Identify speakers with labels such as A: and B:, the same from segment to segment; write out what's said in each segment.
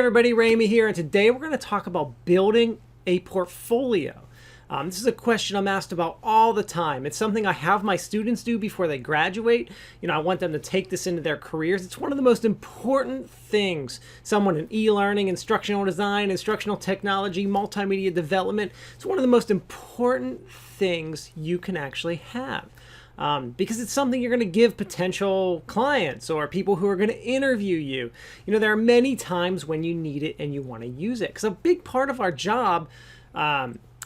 A: everybody, Ramey here, and today we're going to talk about building a portfolio. This is a question I'm asked about all the time. It's something I have my students do before they graduate. I want them to take this into their careers. It's one of the most important things someone in e-learning, instructional design, instructional technology, multimedia development, it's one of the most important things you can actually have. Because it's something you're going to give potential clients or people who are going to interview you. There are many times when you need it and you want to use it. Because a big part of our job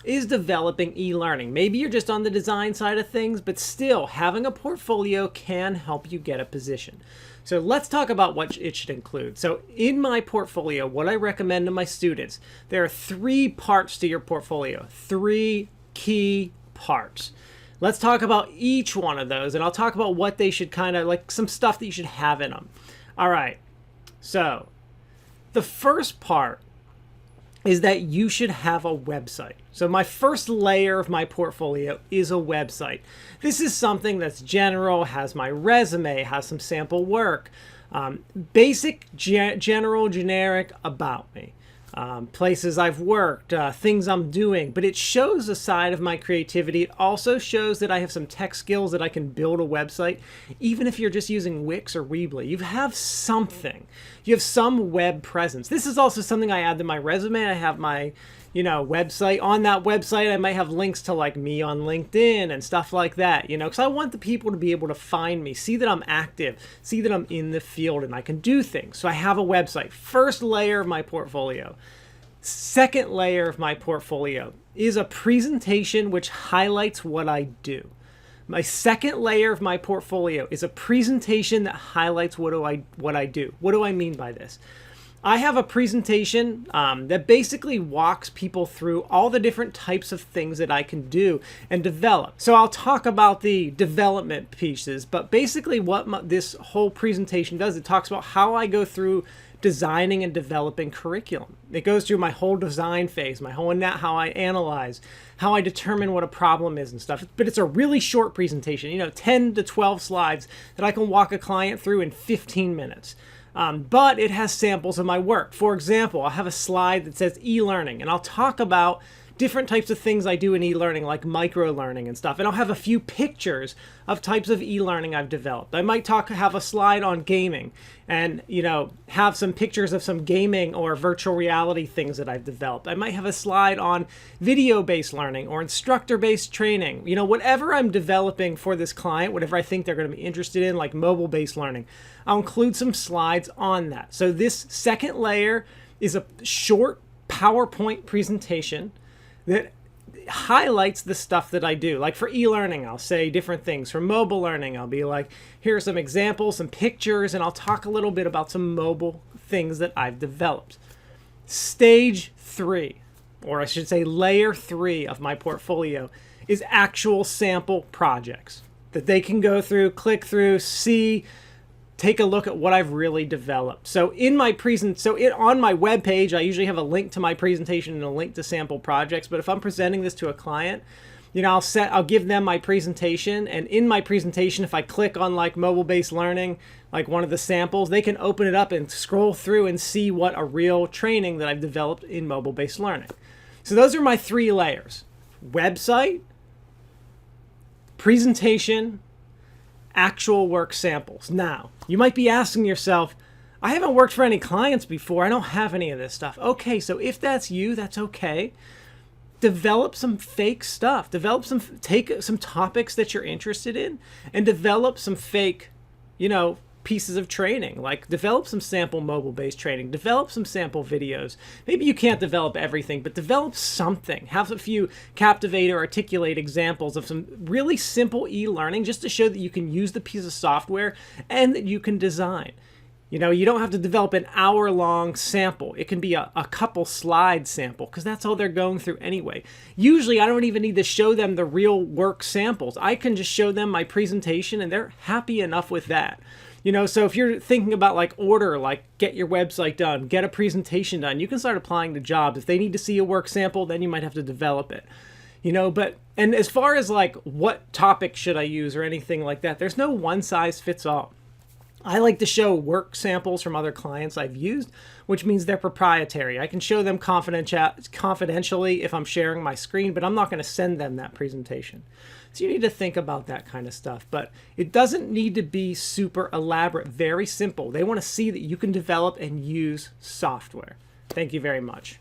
A: is developing e-learning. Maybe you're just on the design side of things, but still having a portfolio can help you get a position. So let's talk about what it should include. So in my portfolio, what I recommend to my students, there are 3 parts to your portfolio, 3 key parts. Let's talk about each one of those, and I'll talk about what they should some stuff that you should have in them. All right, so the first part is that you should have a website. So my first layer of my portfolio is a website. This is something that's general, has my resume, has some sample work, basic, generic about me. Places I've worked, things I'm doing, but it shows a side of my creativity. It also shows that I have some tech skills that I can build a website, even if you're just using Wix or Weebly. You have something. You have some web presence. This is also something I add to my resume. I have my, website. On that website, I might have links to like me on LinkedIn and stuff like that, because I want the people to be able to find me, see that I'm active, see that I'm in the field and I can do things. So I have a website. First layer of my portfolio. Second layer of my portfolio is a presentation which highlights what I do. My second layer of my portfolio is a presentation that highlights what I do. What do I mean by this? I have a presentation that basically walks people through all the different types of things that I can do and develop. So I'll talk about the development pieces, but basically what this whole presentation does, it talks about how I go through designing and developing curriculum. It goes through my whole design phase, how I analyze, how I determine what a problem is and stuff. But it's a really short presentation, 10 to 12 slides that I can walk a client through in 15 minutes. But it has samples of my work. For example, I'll have a slide that says e-learning, and I'll talk about different types of things I do in e-learning, like micro-learning and stuff. And I'll have a few pictures of types of e-learning I've developed. I might have a slide on gaming and, have some pictures of some gaming or virtual reality things that I've developed. I might have a slide on video-based learning or instructor-based training. Whatever I'm developing for this client, whatever I think they're going to be interested in, like mobile-based learning, I'll include some slides on that. So this second layer is a short PowerPoint presentation that highlights the stuff that I do. Like for e-learning, I'll say different things. For mobile learning, I'll be like, here are some examples, some pictures, and I'll talk a little bit about some mobile things that I've developed. Stage 3, or I should say layer 3 of my portfolio, is actual sample projects that they can go through, click through, see, take a look at what I've really developed. So on my webpage, I usually have a link to my presentation and a link to sample projects. But if I'm presenting this to a client, I'll give them my presentation. And in my presentation, if I click on like mobile-based learning, like one of the samples, they can open it up and scroll through and see what a real training that I've developed in mobile-based learning. So those are my 3 layers: website, presentation, actual work samples. Now, you might be asking yourself, I haven't worked for any clients before. I don't have any of this stuff. Okay, so if that's you, that's okay. Develop some fake stuff. Take some topics that you're interested in and develop some fake, pieces of training. Like develop some sample mobile-based training, develop some sample videos. Maybe you can't develop everything, but develop something. Have a few captivate or articulate examples of some really simple e-learning just to show that you can use the piece of software and that you can design. You don't have to develop an hour-long sample. It can be a couple slide sample because that's all they're going through anyway. Usually, I don't even need to show them the real work samples. I can just show them my presentation and they're happy enough with that. So if you're thinking about get your website done, get a presentation done, you can start applying to jobs. If they need to see a work sample, then you might have to develop it. And as far as what topic should I use or anything like that, there's no one size fits all. I like to show work samples from other clients I've used, which means they're proprietary. I can show them confidentially if I'm sharing my screen, but I'm not going to send them that presentation. So you need to think about that kind of stuff, but it doesn't need to be super elaborate, very simple. They want to see that you can develop and use software. Thank you very much.